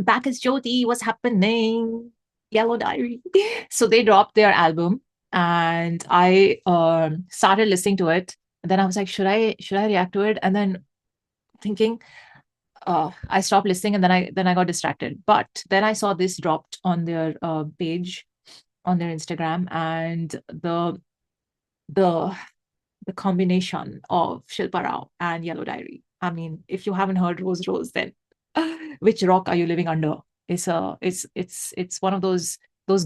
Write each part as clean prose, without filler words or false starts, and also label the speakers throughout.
Speaker 1: back as Jyoti. What's happening? Yellow Diary. So they dropped their album, and I started listening to it. And then I was like, should I react to it? And then thinking, I stopped listening, and then I got distracted. But then I saw this dropped on their page on their Instagram, and the the combination of Shilpa Rao and Yellow Diary. I mean, if you haven't heard Rose Rose, then which rock are you living under? It's one of those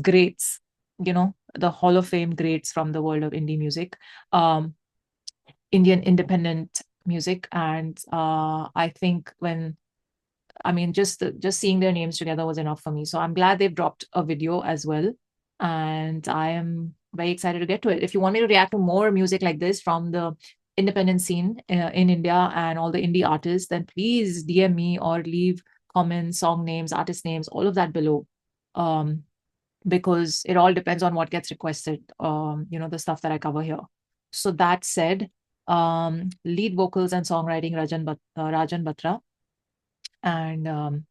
Speaker 1: greats, the Hall of Fame greats from the world of indie music, um, Indian independent music, and I think just seeing their names together was enough for me. So I'm glad they've dropped a video as well, and I am very excited to get to it. If you want me to react to more music like this from the independent scene in India and all the indie artists, then please DM me or leave comments, song names, artist names, all of that below. Um, because it all depends on what gets requested, the stuff that I cover here. So that said, lead vocals and songwriting Rajan Batra, and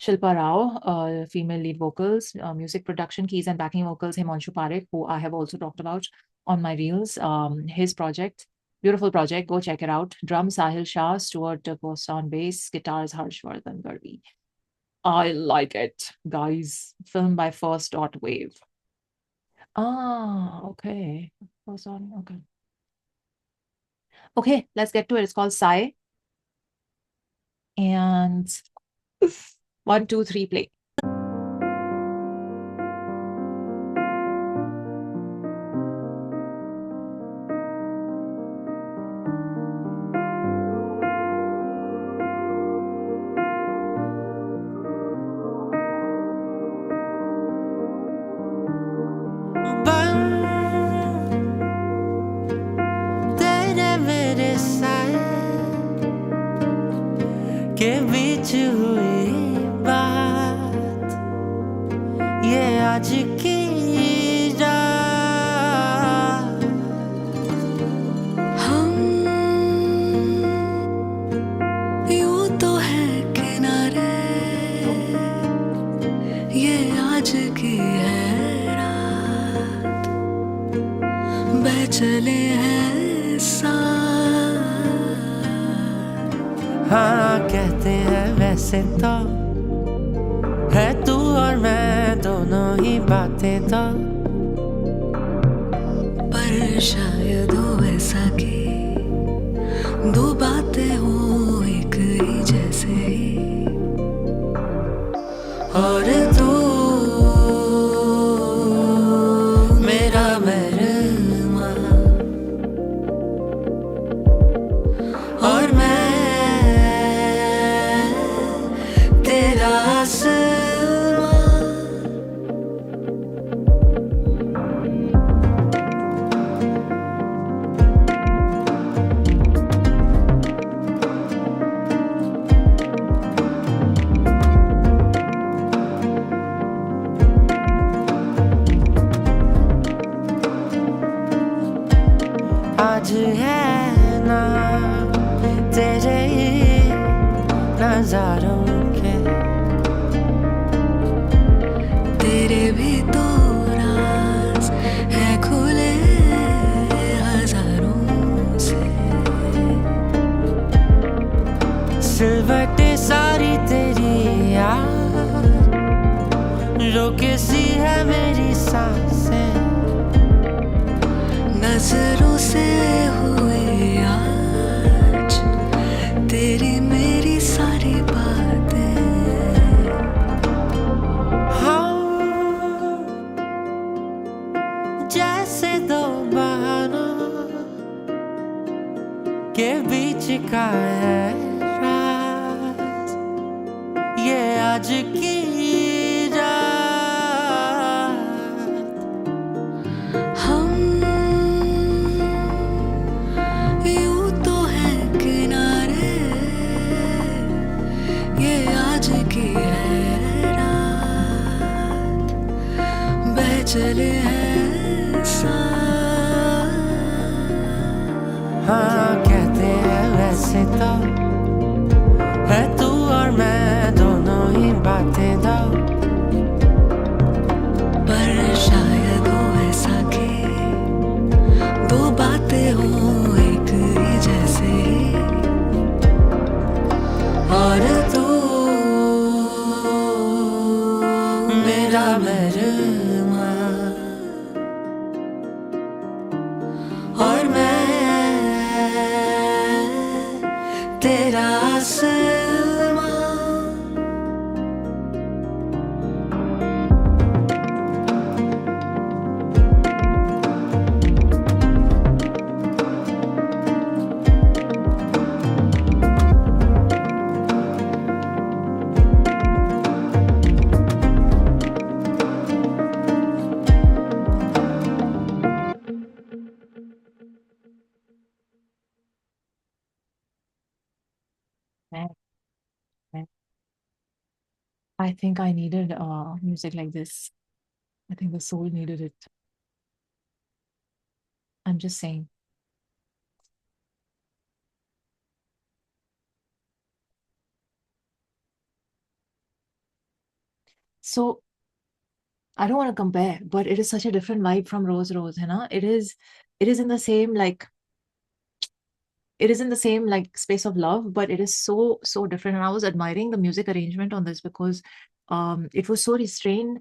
Speaker 1: Shilpa Rao, female lead vocals, music production, keys and backing vocals, Himonshu Parikh, who I have also talked about on my reels. His project, beautiful project, go check it out. Drum, Sahil, Shah, Stuart, DaCosta on bass, guitars, Harshvardhan, Gadhvi. I like it, guys. Filmed by First Dot Wave. Ah, okay. First on, okay. Okay, let's get to it. It's called SAAYE. And 1, 2, 3, play.
Speaker 2: के बीच हुई बात ये आज की रात
Speaker 3: हम यूं तो है किनारे ये आज की है रात बह चले हैं साथ
Speaker 2: हाँ कहते हैं वैसे तो है तू और मैं दोनों ही बातें तो
Speaker 3: पर शायद हो ऐसा कि दो बातें हो एक ही जैसे ही और तू मेरा मेहरमा और मैं तेरा आसमां
Speaker 2: आज है ना तेरे ही नजारों के
Speaker 3: तेरे भी तो राज है खुले हजारों से
Speaker 2: सिलवटें सारी तेरी यार रोके सी है मेरी सांसें
Speaker 3: नजरों से हुए आज तेरी मेरी सारी बातें
Speaker 2: जैसे दो बहानों के बीच का है राज ये आज की रात
Speaker 3: हम यूं तो है किनारे ये आज की है रात बह चले हैं साथ
Speaker 2: हाँ कहते हैं वैसे तो है तू और मैं दोनों ही बातें तेरा महरमा और मैं तेरा Salma
Speaker 1: Man, man. I think I needed music like this. I think the soul needed it. I'm just saying. So I don't want to compare, but it is such a different vibe from Rose Rose, you know? It is in the same like it is in the same like space of love, but it is so, so different. And I was admiring the music arrangement on this because it was so restrained,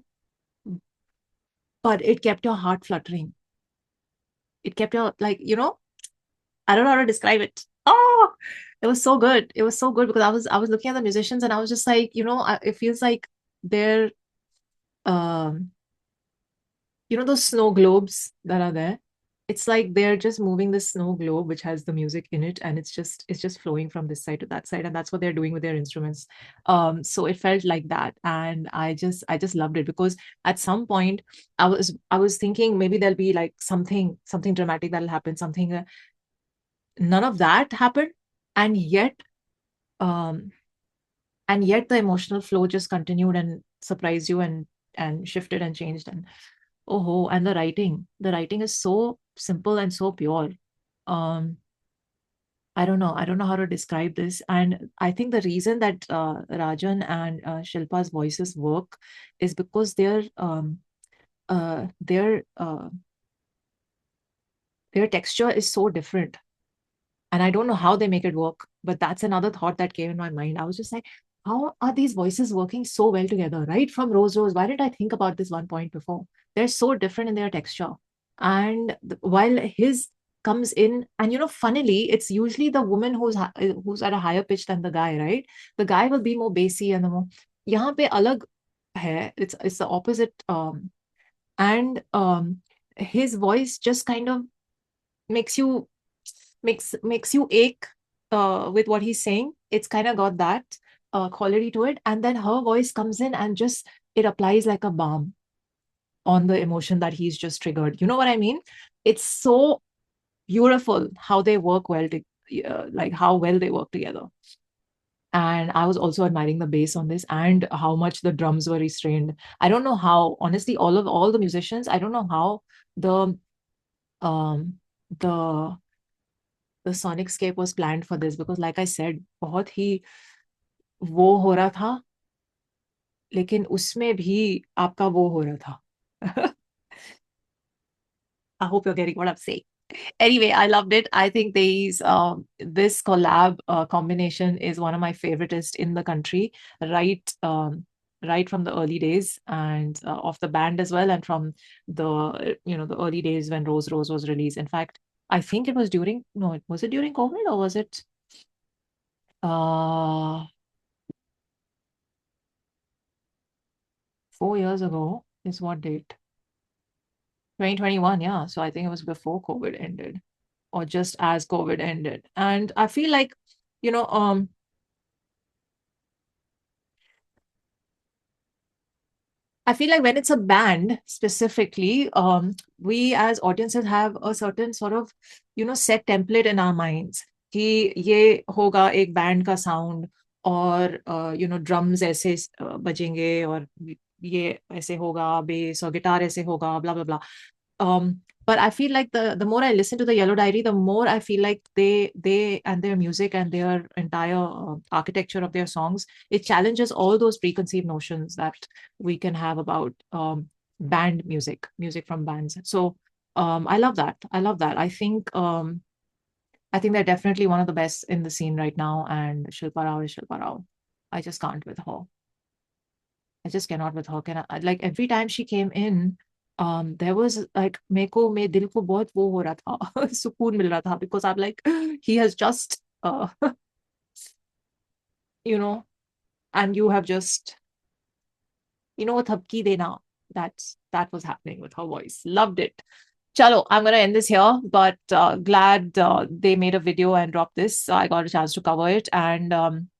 Speaker 1: but it kept your heart fluttering. It kept your like, you know, I don't know how to describe it. Oh, it was so good. It was so good because I was looking at the musicians and I was just like, you know, it feels like they're um you know those snow globes that are there, it's like they're just moving the snow globe which has the music in it, and it's just flowing from this side to that side, and that's what they're doing with their instruments. So it felt like that, and I just loved it because at some point I was thinking maybe there'll be like something dramatic that'll happen, something none of that happened, and yet um the emotional flow just continued and surprised you and shifted and changed. And oh, and the writing is so simple and so pure. Um, I don't know how to describe this. And I think the reason that Rajan and Shilpa's voices work is because uh, their uh, their texture is so different. And I don't know how they make it work, but that's another thought that came in my mind. I was just like, how are these voices working so well together, right? From Rose Rose, why didn't I think about this one point before? They're so different in their texture. And while his comes in, and you know, funnily, it's usually the woman who's at a higher pitch than the guy, right? The guy will be more bassy and the more. यहाँ पे अलग है. It's the opposite. And his voice just kind of makes you makes you ache with what he's saying. It's kind of got that quality to it, and then her voice comes in and just it applies like a balm on the emotion that he's just triggered. You know what I mean? It's so beautiful how they work well to, like how well they work together. And I was also admiring the bass on this and how much the drums were restrained. I don't know how, honestly, all the musicians, I don't know how the um the the sonic scape was planned for this, because like I said, बहुत ही वो हो रहा था, लेकिन उसमें भी आपका वो हो रहा था. I hope you're getting what I'm saying. Anyway, I loved it. I think this collab combination is one of my favoriteest in the country, right right from the early days, and of the band as well, and from the the early days when Rose Rose was released. In fact, I think it was during no, was it during COVID or was it 4 years ago? Is what date? 2021, yeah. So I think it was before COVID ended, or just as COVID ended. And I feel like, you know, I feel like when it's a band specifically, we as audiences have a certain sort of, set template in our minds. कि ये होगा एक band का sound, और drums ऐसे बजेंगे, और ये ऐसे होगा, बेस और गिटार ऐसे होगा, blah blah blah. But I feel like the more I listen to the Yellow Diary, the more I feel like they and their music and their entire architecture of their songs, it challenges all those preconceived notions that we can have about band music from bands. So I love that. I love that. I think they're definitely one of the best in the scene right now, and Shilpa Rao is Shilpa Rao. I just can't with her. I just cannot with her. Like every time she came in, there was like मेरे में दिल को बहुत वो हो रहा था सुकून मिल रहा था because I'm like he has just you know, and you have just थपकी देना. That was happening with her voice. Loved it. Chalo, I'm gonna end this here, but glad they made a video and dropped this. So I got a chance to cover it, and I'm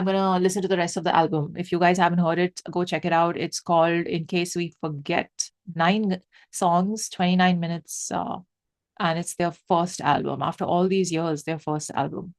Speaker 1: gonna listen to the rest of the album. If you guys haven't heard it, go check it out. It's called In Case We Forget. 9 songs, 29 minutes, and it's their first album. After all these years, their first album.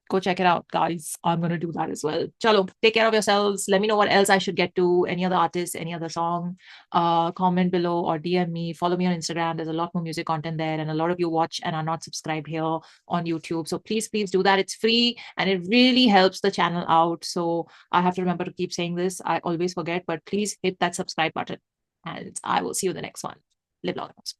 Speaker 1: Go check it out, guys. I'm gonna do that as well. Chalo, take care of yourselves. Let me know what else I should get to. Any other artists, any other song. Comment below or DM me. Follow me on Instagram. There's a lot more music content there, and a lot of you watch and are not subscribed here on YouTube. So please do that. It's free and it really helps the channel out. So I have to remember to keep saying this. I always forget, but please hit that subscribe button. And I will see you in the next one. Live long and prosper.